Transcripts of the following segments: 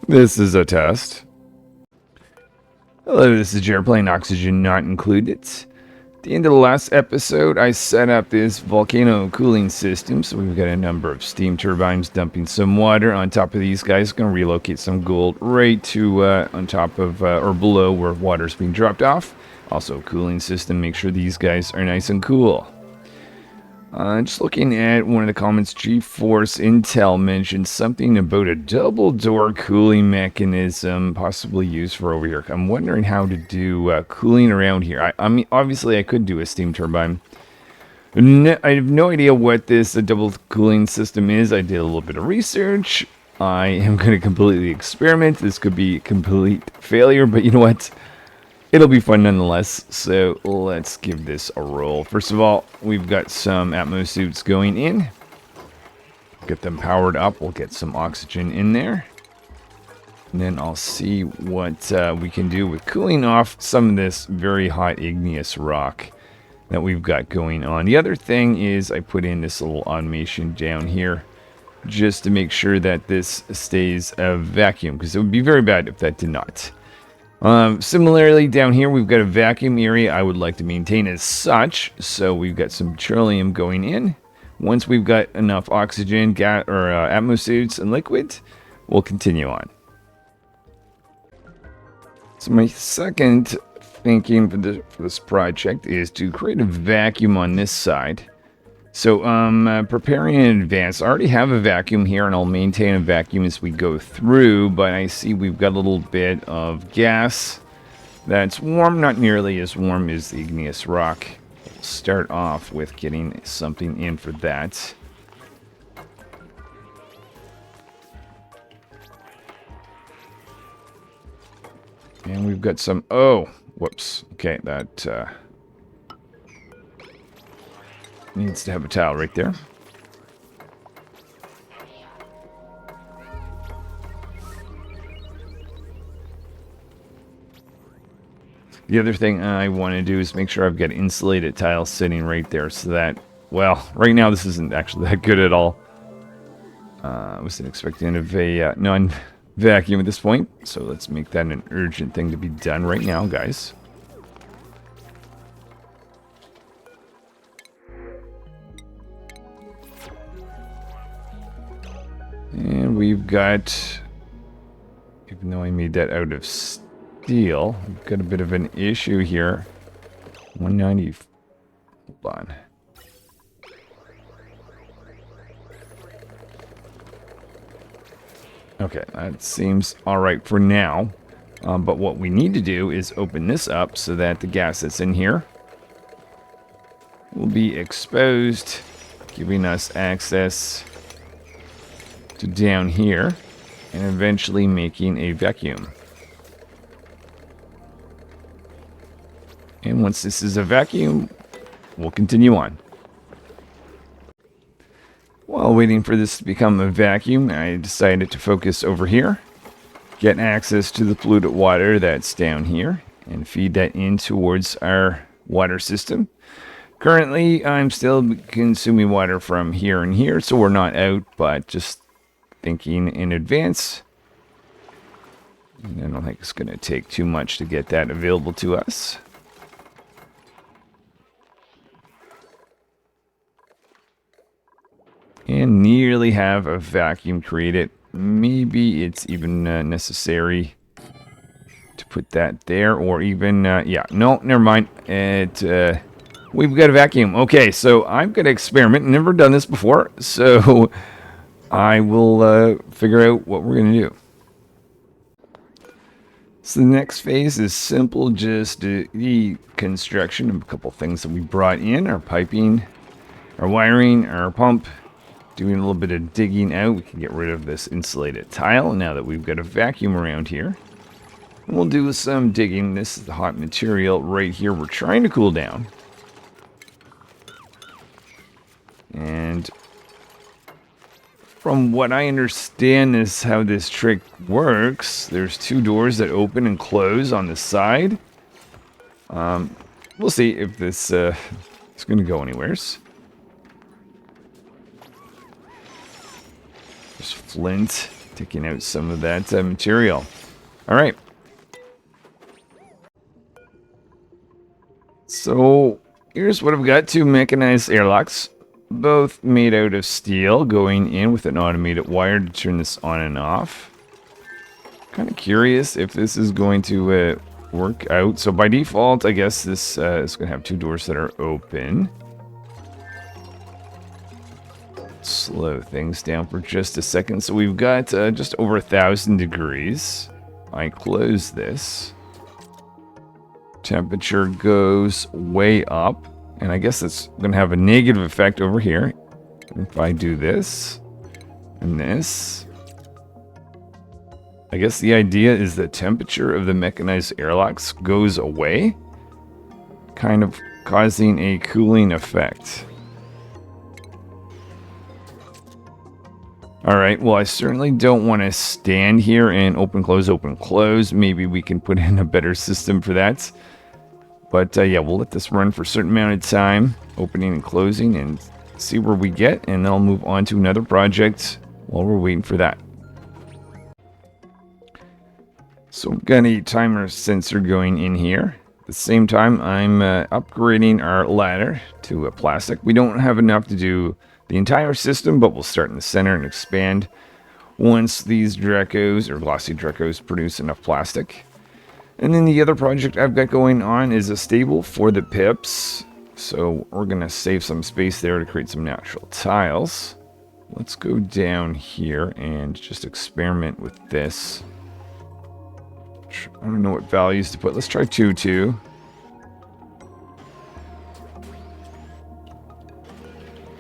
This is a test. Hello, this is Jared playing Oxygen Not Included. At the end of the last episode, I set up this volcano cooling system. So we've got a number of steam turbines dumping some water on top of these guys. Going to relocate some gold right to on top of or below where water's being dropped off. Also a cooling system. Make sure these guys are nice and cool. Just looking at one of the comments, GeForce Intel mentioned something about a double door cooling mechanism possibly used for over here. I'm wondering how to do cooling around here. I mean, obviously I could do a steam turbine. I have no idea what this double cooling system is. I did a little bit of research. I am going to completely experiment. This could be a complete failure, but you know what? It'll be fun nonetheless, so let's give this a roll. First of all, we've got some Atmo suits going in. Get them powered up. We'll get some oxygen in there. And then I'll see what we can do with cooling off some of this very hot igneous rock that we've got going on. The other thing is I put in this little automation down here just to make sure that this stays a vacuum, because it would be very bad if that did not. Similarly, down here we've got a vacuum area I would like to maintain as such. So we've got some petroleum going in. Once we've got enough oxygen, gas, or Atmo suits and liquid, we'll continue on. So my second thinking for this project is to create a vacuum on this side. So preparing in advance. I already have a vacuum here, and I'll maintain a vacuum as we go through, but I see we've got a little bit of gas that's warm, not nearly as warm as the igneous rock. We'll start off with getting something in for that. And we've got some, oh, whoops, okay, that needs to have a towel right there. The other thing I want to do is make sure I've got insulated tiles sitting right there so that, well, right now this isn't actually that good at all. I wasn't expecting a non-vacuum at this point, so let's make that an urgent thing to be done right now, guys. And we've got, even though I made that out of steel, we've got a bit of an issue here. 190, hold on. Okay, that seems all right for now. But what we need to do is open this up so that the gas that's in here will be exposed, giving us access to down here, and eventually making a vacuum. And once this is a vacuum, we'll continue on. While waiting for this to become a vacuum, I decided to focus over here, get access to the polluted water that's down here, and feed that in towards our water system. Currently, I'm still consuming water from here and here, so we're not out, but just thinking in advance. And I don't think it's going to take too much to get that available to us. And nearly have a vacuum created. Maybe it's even necessary to put that there, or even, yeah, no, never mind. We've got a vacuum. Okay, so I'm going to experiment. Never done this before, so I will figure out what we're going to do. So the next phase is simple, just the construction of a couple things that we brought in. Our piping, our wiring, our pump. Doing a little bit of digging out. We can get rid of this insulated tile now that we've got a vacuum around here. And we'll do some digging. This is the hot material right here we're trying to cool down. And from what I understand is how this trick works. There's two doors that open and close on the side. We'll see if this is going to go anywheres. There's flint taking out some of that material. All right. So here's what I've got. Two mechanized airlocks, both made out of steel, going in with an automated wire to turn this on and off. Kind of curious if this is going to work out. So by default, I guess this is going to have two doors that are open. Slow things down for just a second. So we've got just over 1,000 degrees. I close this. Temperature goes way up, and I guess it's going to have a negative effect over here. If I do this and this, I guess the idea is the temperature of the mechanized airlocks goes away, kind of causing a cooling effect. Alright, well, I certainly don't want to stand here and open, close. Maybe we can put in a better system for that. But yeah, we'll let this run for a certain amount of time, opening and closing, and see where we get, and then I'll move on to another project while we're waiting for that. So we've got a timer sensor going in here. At the same time, I'm upgrading our ladder to a plastic. We don't have enough to do the entire system, but we'll start in the center and expand once these Drecos, or glossy Drecos, produce enough plastic. And then the other project I've got going on is a stable for the pips. So we're going to save some space there to create some natural tiles. Let's go down here and just experiment with this. I don't know what values to put. Let's try 2.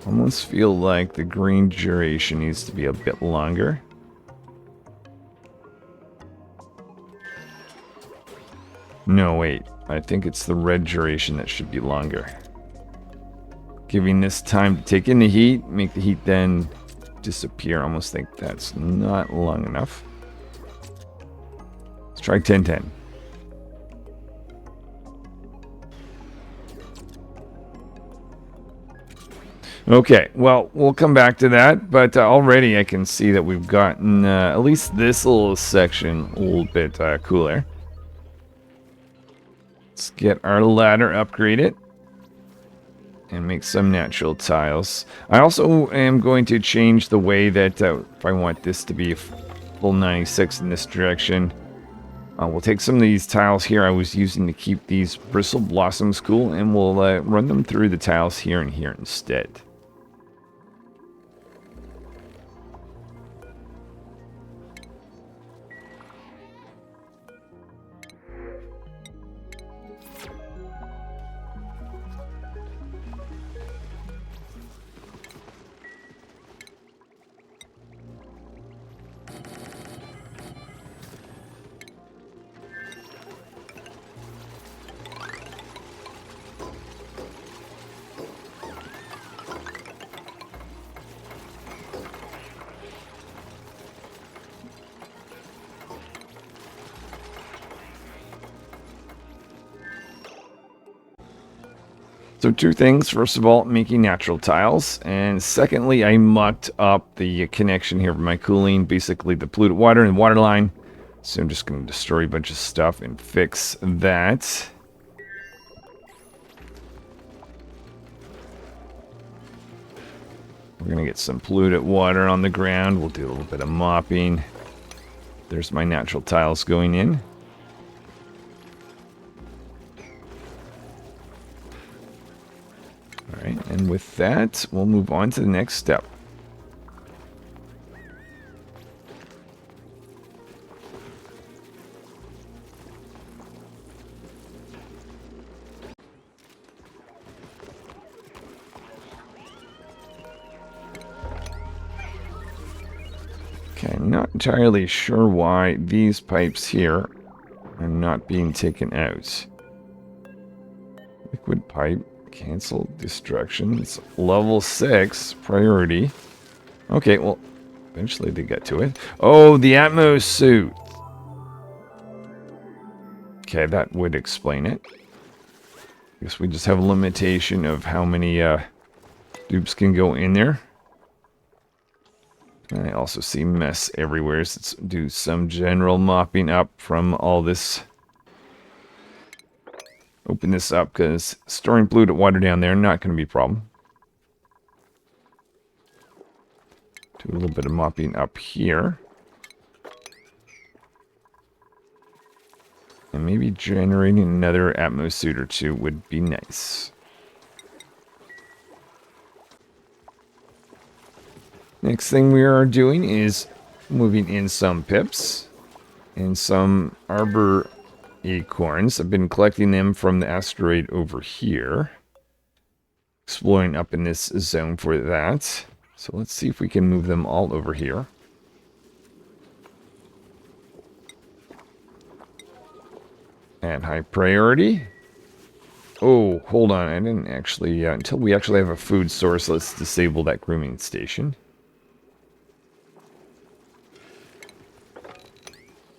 Almost feel like the green duration needs to be a bit longer. No, wait. I think it's the red duration that should be longer. Giving this time to take in the heat, make the heat then disappear. I almost think that's not long enough. Let's try 1010. Okay, well, we'll come back to that, but already I can see that we've gotten at least this little section a little bit cooler. Let's get our ladder upgraded and make some natural tiles. I also am going to change the way that if I want this to be full 96 in this direction, we'll take some of these tiles here I was using to keep these bristle blossoms cool, and we'll run them through the tiles here and here instead. So two things. First of all, making natural tiles. And secondly, I mucked up the connection here for my cooling. Basically, the polluted water and water line. So I'm just going to destroy a bunch of stuff and fix that. We're going to get some polluted water on the ground. We'll do a little bit of mopping. There's my natural tiles going in. Alright, and with that, we'll move on to the next step. Okay, I'm not entirely sure why these pipes here are not being taken out. Liquid pipe. Cancel destructions. Level 6 priority. Okay, well, eventually they get to it. Oh, the Atmos suit. Okay, that would explain it. I guess we just have a limitation of how many dupes can go in there. I also see mess everywhere, so let's do some general mopping up from all this. Open this up, because storing polluted water down there, not going to be a problem. Do a little bit of mopping up here. And maybe generating another Atmos suit or two would be nice. Next thing we are doing is moving in some pips and some arbor acorns. I've been collecting them from the asteroid over here. Exploring up in this zone for that. So let's see if we can move them all over here. At high priority. Oh, hold on. I didn't actually... until we actually have a food source, let's disable that grooming station.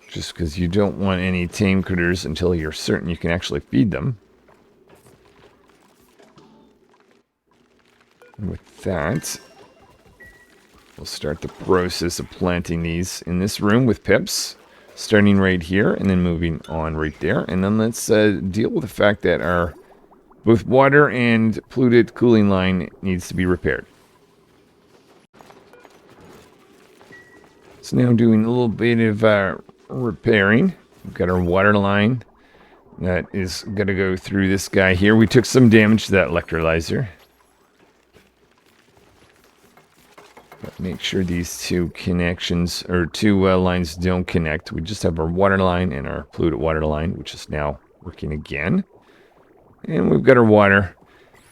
Just because you don't want any tame critters until you're certain you can actually feed them. And with that, we'll start the process of planting these in this room with pips. Starting right here and then moving on right there. And then let's deal with the fact that our both water and polluted cooling line needs to be repaired. So now doing a little bit of repairing. We've got our water line that is going to go through this guy here. We took some damage to that electrolyzer. But make sure these two connections, or two lines don't connect. We just have our water line and our polluted water line, which is now working again. And we've got our water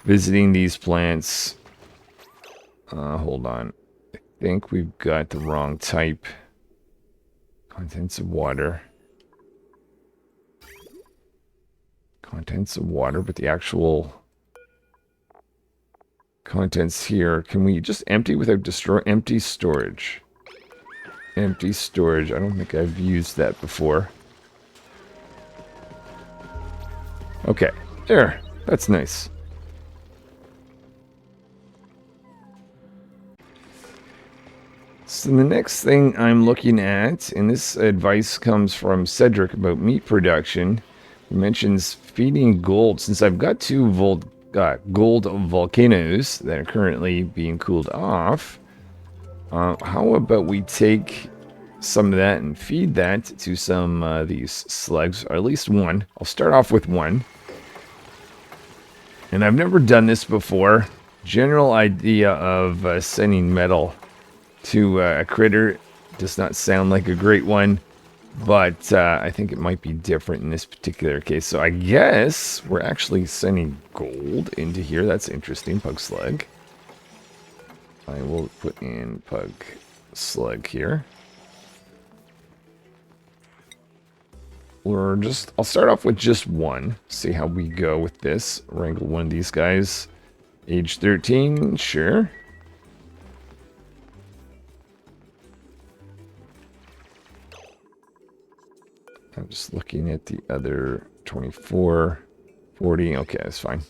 visiting these plants. Hold on. I think we've got the wrong type. Contents of water. Contents of water, but the actual contents here, can we just empty without destroy? Empty storage. Empty storage. I don't think I've used that before. Okay, there. That's nice. So the next thing I'm looking at, and this advice comes from Cedric about meat production. He mentions feeding gold. Since I've got two gold volcanoes that are currently being cooled off, how about we take some of that and feed that to some these slugs, or at least one. I'll start off with one. And I've never done this before. General idea of sending metal to a critter does not sound like a great one. But I think it might be different in this particular case. So I guess we're actually sending gold into here. That's interesting. Pug slug. I will put in pug slug here. I'll start off with just one. See how we go with this. Wrangle one of these guys. Age 13, sure. I'm just looking at the other 24, 40. Okay, that's fine.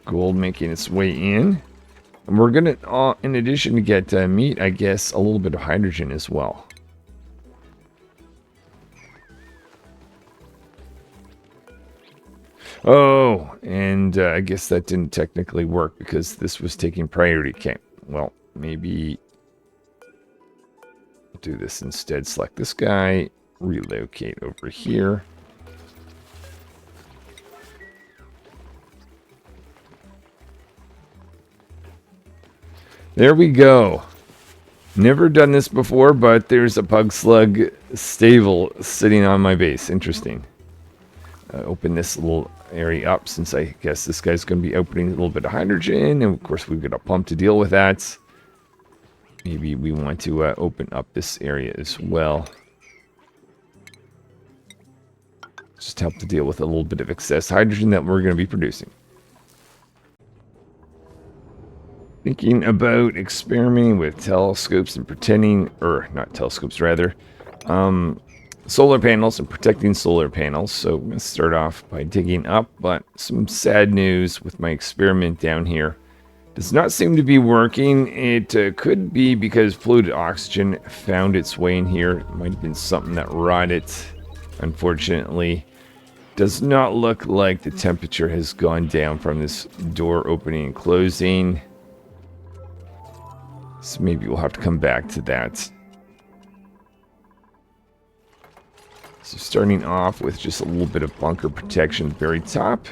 Gold making its way in. And we're going to, in addition to get meat, I guess, a little bit of hydrogen as well. Oh, and I guess that didn't technically work because this was taking priority. Okay, well, maybe I'll do this instead. Select this guy, relocate over here. There we go. Never done this before, but there's a pug slug stable sitting on my base. Interesting. Open this little area up since I guess this guy's going to be opening a little bit of hydrogen. And of course, we've got a pump to deal with that. Maybe we want to open up this area as well. Just help to deal with a little bit of excess hydrogen that we're going to be producing. Thinking about experimenting with telescopes and pretending, or not telescopes rather, solar panels and protecting solar panels. So I'm going to start off by digging up, but some sad news with my experiment down here. Does not seem to be working. It could be because polluted oxygen found its way in here. It might have been something that rotted, unfortunately. Does not look like the temperature has gone down from this door opening and closing. So maybe we'll have to come back to that. So starting off with just a little bit of bunker protection at the very top.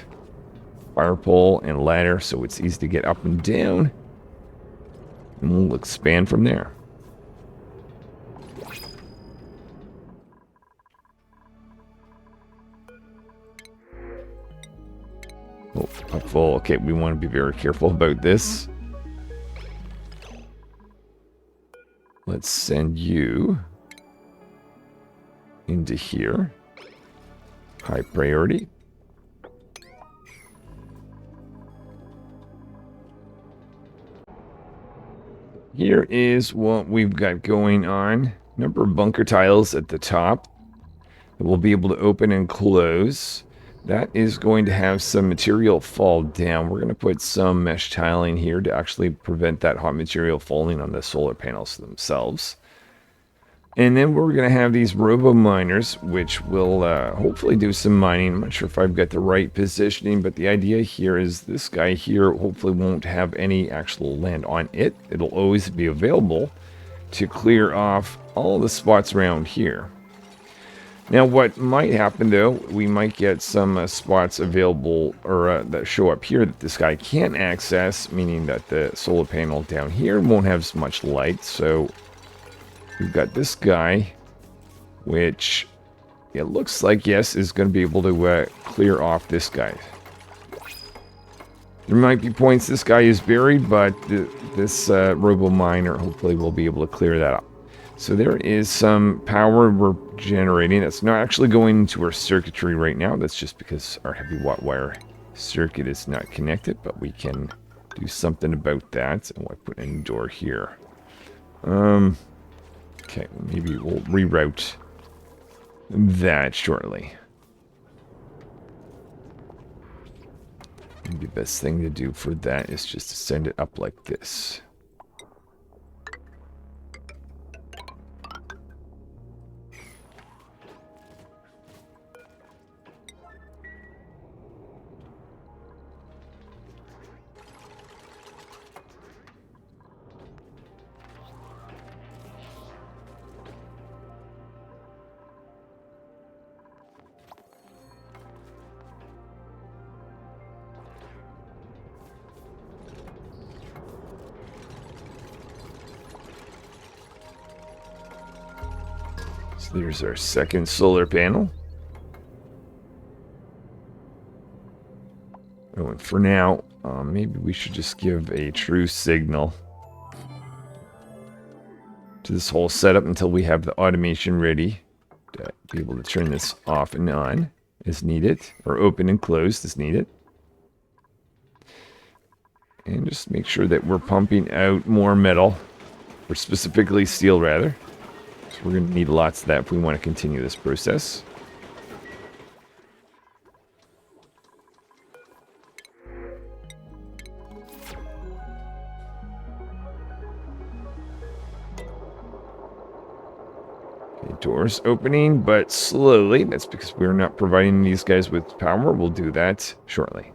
Fire pole and ladder so it's easy to get up and down. And we'll expand from there. Oh, up full. Okay, we want to be very careful about this. Let's send you into here. High priority. Here is what we've got going on. Number of bunker tiles at the top that we'll be able to open and close. That is going to have some material fall down. We're going to put some mesh tiling here to actually prevent that hot material falling on the solar panels themselves. And then we're going to have these robo miners, which will hopefully do some mining. I'm not sure if I've got the right positioning, but the idea here is this guy here hopefully won't have any actual land on it. It'll always be available to clear off all the spots around here. Now, what might happen, though, we might get some spots available or that show up here that this guy can't access, meaning that the solar panel down here won't have as much light. So we've got this guy, which it looks like, yes, is going to be able to clear off this guy. There might be points this guy is buried, but this robo miner hopefully will be able to clear that up. So there is some power we're generating. That's not actually going into our circuitry right now. That's just because our heavy watt wire circuit is not connected, but we can do something about that. And we'll put in a door here. Okay, maybe we'll reroute that shortly. Maybe the best thing to do for that is just to send it up like this. So there's our second solar panel. Oh, and for now, maybe we should just give a true signal to this whole setup until we have the automation ready to be able to turn this off and on as needed, or open and closed as needed. And just make sure that we're pumping out more metal, or specifically steel rather. So we're going to need lots of that if we want to continue this process. Okay, doors opening, but slowly. That's because we're not providing these guys with power. We'll do that shortly.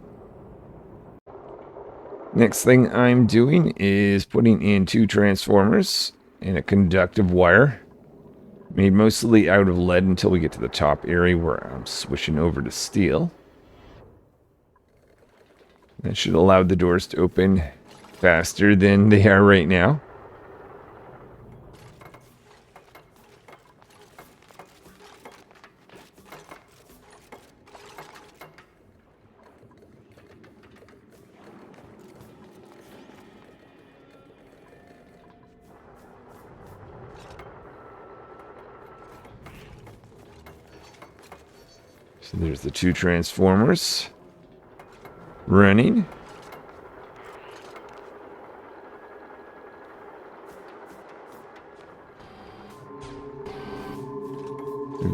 Next thing I'm doing is putting in 2 transformers and a conductive wire. Made mostly out of lead until we get to the top area where I'm switching over to steel. That should allow the doors to open faster than they are right now. So there's the 2 transformers running.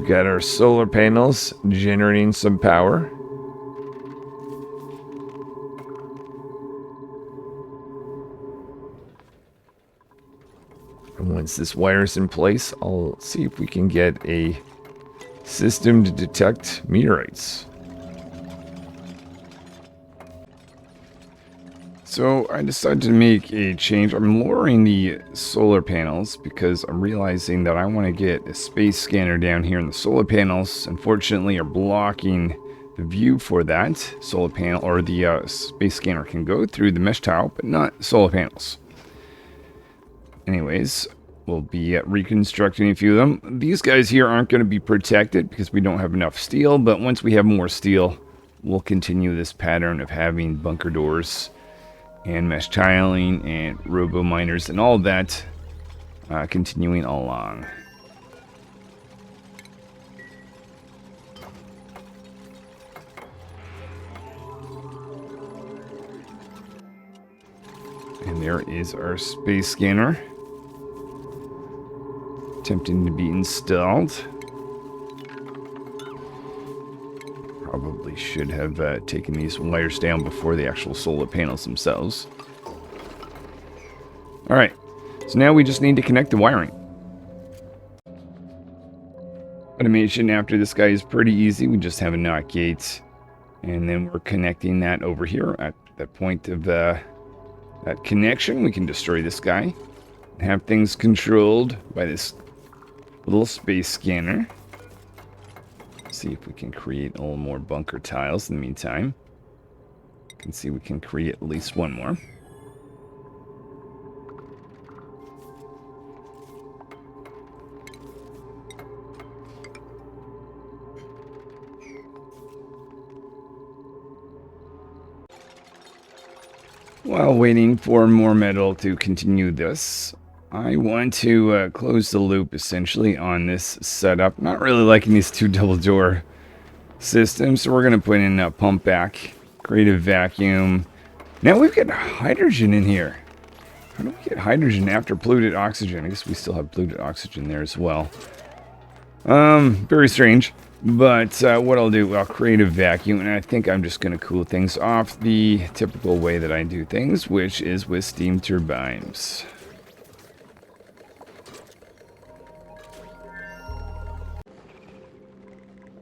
We've got our solar panels generating some power. And once this wire's in place, I'll see if we can get a system to detect meteorites. So I decided to make a change. I'm lowering the solar panels because I'm realizing that I want to get a space scanner down here, and the solar panels unfortunately are blocking the view for that solar panel, or the space scanner can go through the mesh tile, but not solar panels. Anyways, we'll be reconstructing a few of them. These guys here aren't going to be protected because we don't have enough steel, but once we have more steel, we'll continue this pattern of having bunker doors and mesh tiling and robo miners and all that continuing along. And there is our space scanner attempting to be installed. Probably should have taken these wires down before the actual solar panels themselves. Alright, so now we just need to connect the wiring. Automation after this guy is pretty easy. We just have a NOT gate, and then we're connecting that over here. At that point of that connection, we can destroy this guy and have things controlled by this little space scanner. See if we can create a little more bunker tiles in the meantime. You can see we can create at least one more. While waiting for more metal to continue this, I want to close the loop essentially on this setup. Not really liking these two double door systems, so we're going to put in a pump back, create a vacuum. Now we've got hydrogen in here. How do we get hydrogen after polluted oxygen? I guess we still have polluted oxygen there as well. Very strange. But what I'll do, I'll create a vacuum, and I think I'm just going to cool things off the typical way that I do things, which is with steam turbines.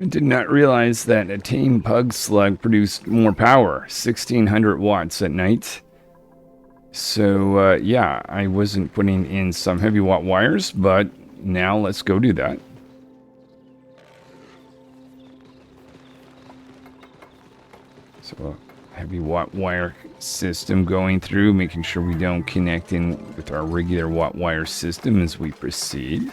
I did not realize that a tame pug slug produced more power, 1600 watts at night. So, yeah, I wasn't putting in some heavy watt wires, but now let's go do that. So, a heavy watt wire system going through, making sure we don't connect in with our regular watt wire system as we proceed.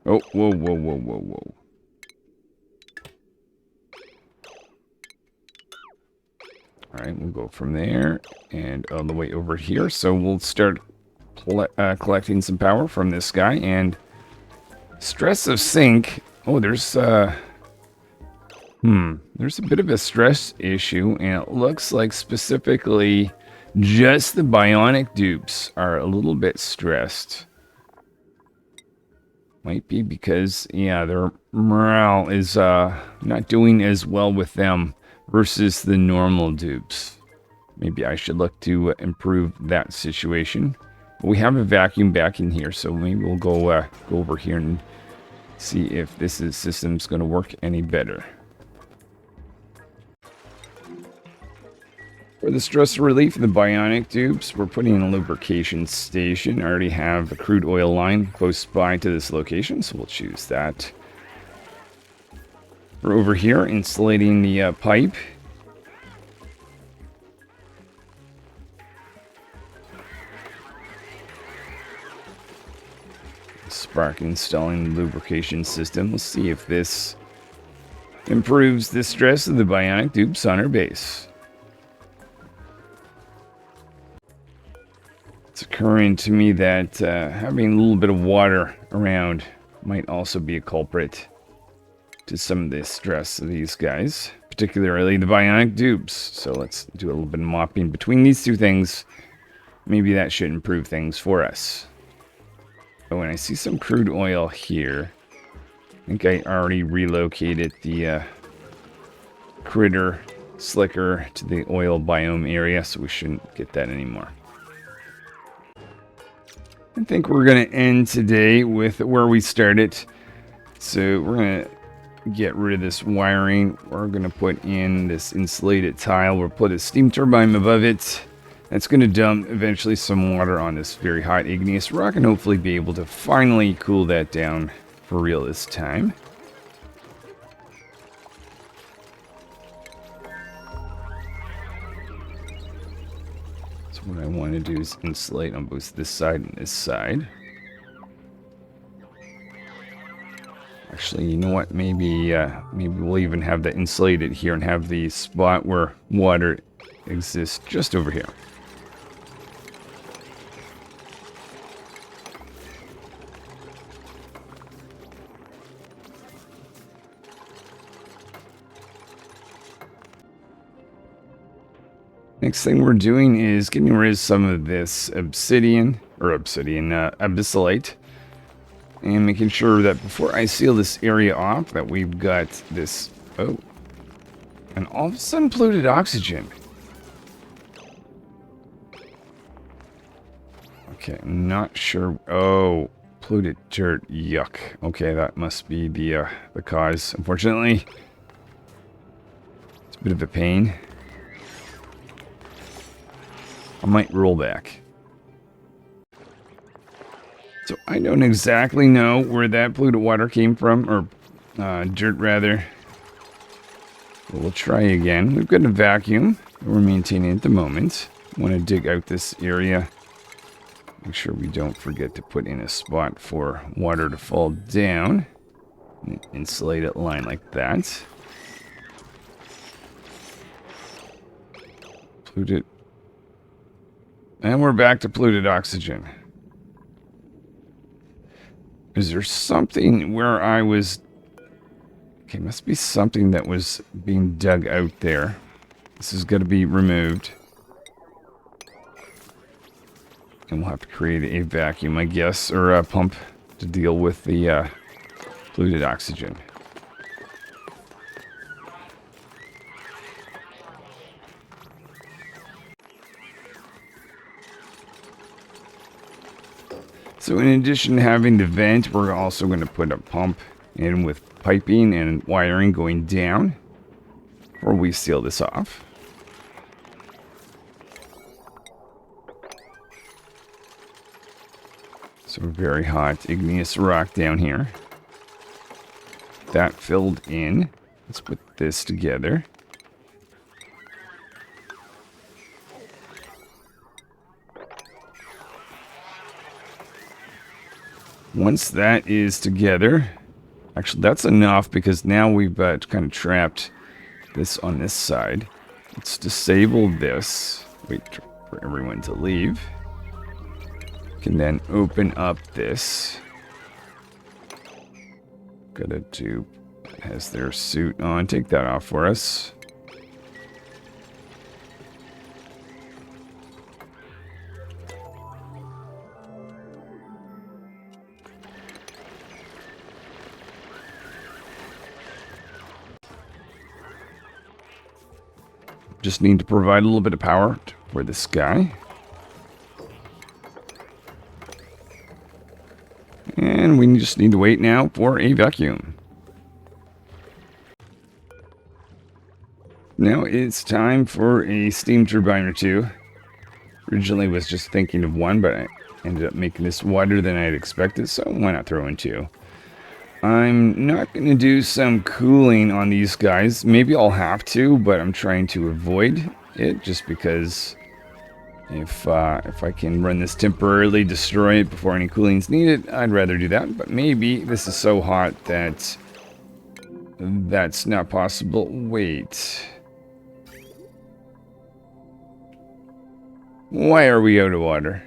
Oh, whoa, whoa, whoa, whoa, whoa. Alright, we'll go from there and all the way over here. So we'll start collecting some power from this guy. And stress of sync. Oh, there's a bit of a stress issue. And it looks like specifically just the bionic dupes are a little bit stressed. Might be because, yeah, their morale is not doing as well with them versus the normal dupes. Maybe I should look to improve that situation. But we have a vacuum back in here, so maybe we'll go over here and see if this system's going to work any better. For the stress relief of the bionic dupes, we're putting in a lubrication station. I already have a crude oil line close by to this location, so we'll choose that. We're over here insulating the pipe. Spark installing the lubrication system. We'll see if this improves the stress of the bionic dupes on our base. It's occurring to me that having a little bit of water around might also be a culprit to some of the stress of these guys. particularly the bionic dupes. So let's do a little bit of mopping between these two things. Maybe that should improve things for us. Oh, and I see some crude oil here. I think I already relocated the critter slicker to the oil biome area, so we shouldn't get that anymore. I think we're going to end today with where we started. So we're going to get rid of this wiring. We're going to put in this insulated tile. We'll put a steam turbine above it. That's going to dump eventually some water on this very hot igneous rock and hopefully be able to finally cool that down for real this time. So what I want to do is insulate on both this side and this side. Actually, you know what? Maybe we'll even have that insulated here and have the spot where water exists just over here. Next thing we're doing is getting rid of some of this abyssalite, and making sure that before I seal this area off that we've got this, oh, and all of a sudden polluted oxygen. Okay, I'm not sure. Oh, polluted dirt, yuck. Okay, that must be the cause, unfortunately. It's a bit of a pain. I might roll back. So I don't exactly know where that polluted water came from, or dirt rather. But we'll try again. We've got a vacuum that we're maintaining at the moment. Want to dig out this area. Make sure we don't forget to put in a spot for water to fall down. Insulate it line like that. Polluted. And we're back to polluted oxygen. Is there something where I was... Okay, must be something that was being dug out there. This has got to be removed. And we'll have to create a vacuum, I guess, or a pump to deal with the polluted oxygen. So in addition to having the vent, we're also going to put a pump in with piping and wiring going down before we seal this off. So very hot igneous rock down here. That filled in. Let's put this together. Once that is together, actually that's enough because now we've kind of trapped this on this side. Let's disable this. Wait for everyone to leave. Can then open up this. Got a tube that has their suit on. Take that off for us. Just need to provide a little bit of power for this guy. And we just need to wait now for a vacuum. Now it's time for a steam turbine or two. Originally was just thinking of one, but I ended up making this wider than I had expected, so why not throw in two? I'm not going to do some cooling on these guys. Maybe I'll have to, but I'm trying to avoid it just because if I can run this temporarily, destroy it before any cooling is needed, I'd rather do that. But maybe this is so hot that that's not possible. Wait. Why are we out of water?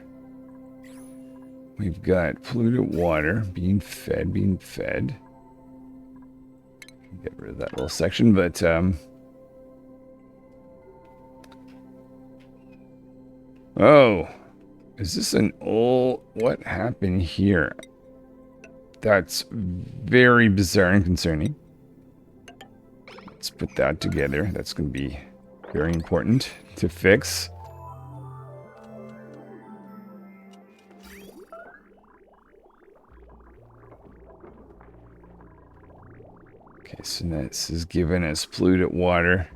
We've got polluted water being fed. Get rid of that little section, but Oh, is this an old... What happened here? That's very bizarre and concerning. Let's put that together. That's going to be very important to fix. Okay, so this is giving us polluted water.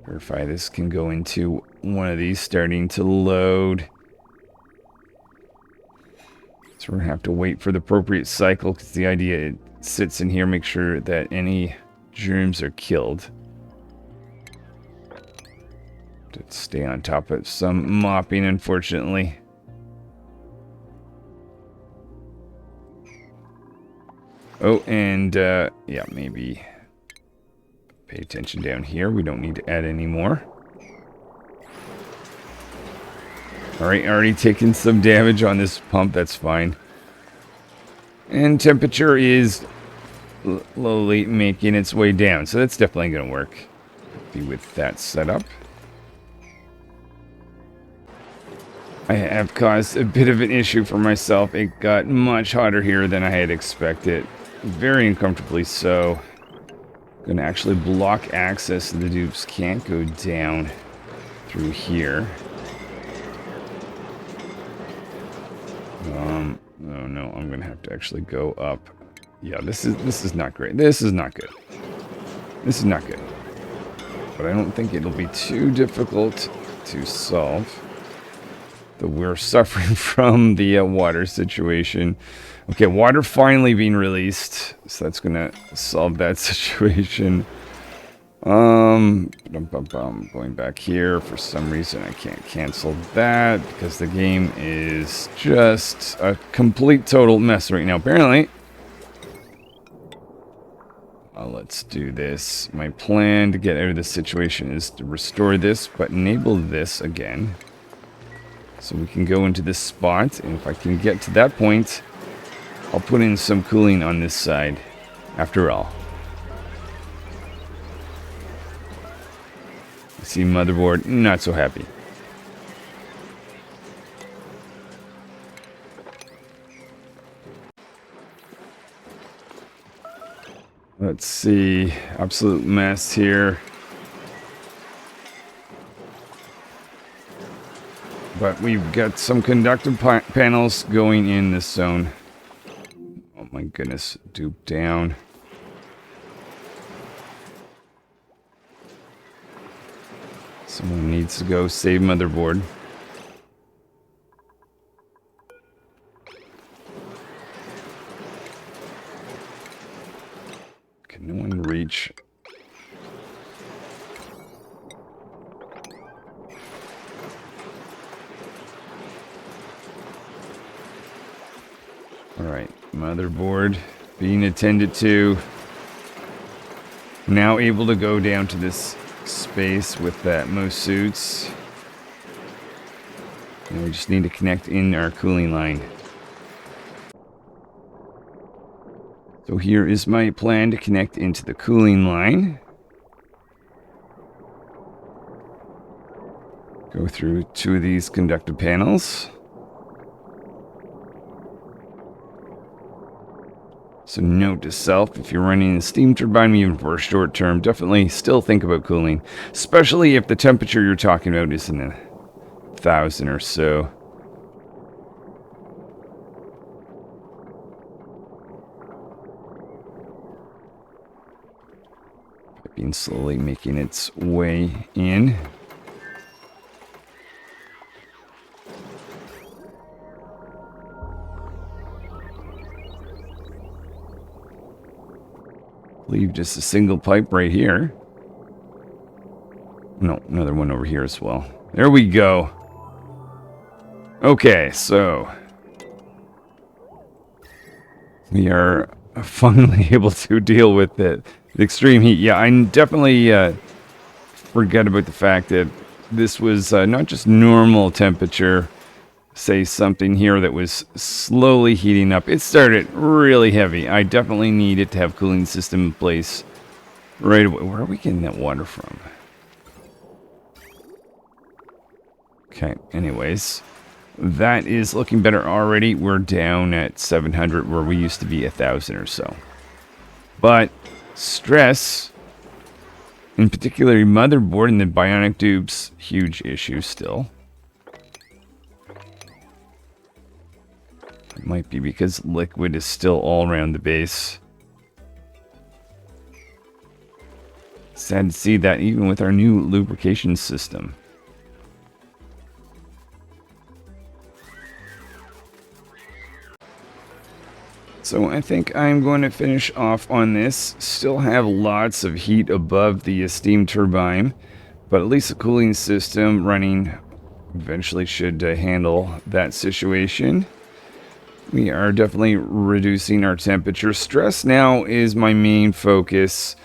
Verify this can go into one of these starting to load. So we're going to have to wait for the appropriate cycle because the idea it sits in here, make sure that any germs are killed. To stay on top of some mopping, unfortunately. Oh, and yeah, maybe pay attention down here. We don't need to add any more. Alright, already taken some damage on this pump. That's fine. And temperature is slowly making its way down. So that's definitely going to work. Be with that setup. I have caused a bit of an issue for myself. It got much hotter here than I had expected. Very uncomfortably so. Going to actually block access so the dupes can't go down through here. Oh no, I'm going to have to actually go up. Yeah, this is not great. This is not good. This is not good. But I don't think it'll be too difficult to solve. Though we're suffering from the water situation. Okay, water finally being released. So that's going to solve that situation. Going back here. For some reason, I can't cancel that because the game is just a complete total mess right now, apparently. Let's do this. My plan to get out of this situation is to restore this, but enable this again. So we can go into this spot, and if I can get to that point, I'll put in some cooling on this side, after all. I see motherboard, not so happy. Let's see, absolute mess here. But we've got some conductive panels going in this zone. Oh my goodness, dupe down. Someone needs to go save motherboard. Can no one reach? Alright, motherboard being attended to. Now able to go down to this space with that most suits. And we just need to connect in our cooling line. So here is my plan to connect into the cooling line. Go through two of these conductive panels. So note to self, if you're running a steam turbine even for a short term, definitely still think about cooling. Especially if the temperature you're talking about is in 1,000 or so. Being slowly making its way in. Leave just a single pipe right here. No, another one over here as well. There we go. Okay, so we are finally able to deal with the extreme heat. Yeah, I definitely forget about the fact that this was not just normal temperature. Say something here that was slowly heating up. It started really heavy. I definitely needed to have cooling system in place right away. Where are we getting that water from? Okay, anyways, that is looking better already. We're down at 700 where we used to be 1,000 or so. But stress, in particular motherboard and the bionic dupes, huge issue still. It might be because liquid is still all around the base. Sad to see that even with our new lubrication system. So I think I'm going to finish off on this. Still have lots of heat above the steam turbine, but at least the cooling system running eventually should handle that situation. We are definitely reducing our temperature. Stress now is my main focus.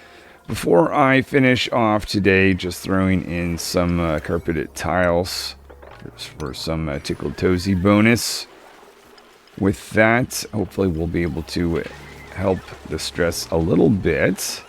Before I finish off today, just throwing in some carpeted tiles for some tickled toesy bonus. With that, hopefully we'll be able to help the stress a little bit.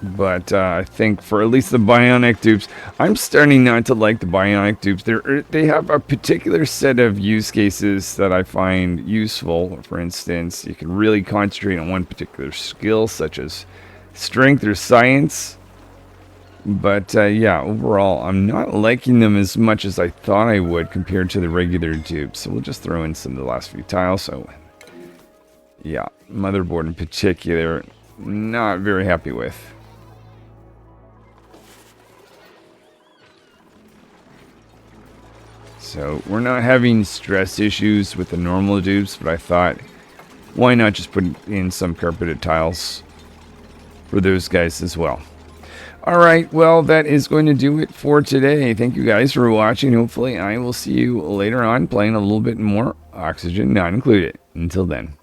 But I think for at least the bionic dupes, I'm starting not to like the bionic dupes. They have a particular set of use cases that I find useful. For instance, you can really concentrate on one particular skill, such as strength or science. But yeah, overall, I'm not liking them as much as I thought I would compared to the regular dupes. So we'll just throw in some of the last few tiles. So yeah, motherboard in particular, not very happy with. So we're not having stress issues with the normal dupes, but I thought, why not just put in some carpeted tiles for those guys as well. Alright, well, that is going to do it for today. Thank you guys for watching. Hopefully I will see you later on playing a little bit more Oxygen Not Included. Until then.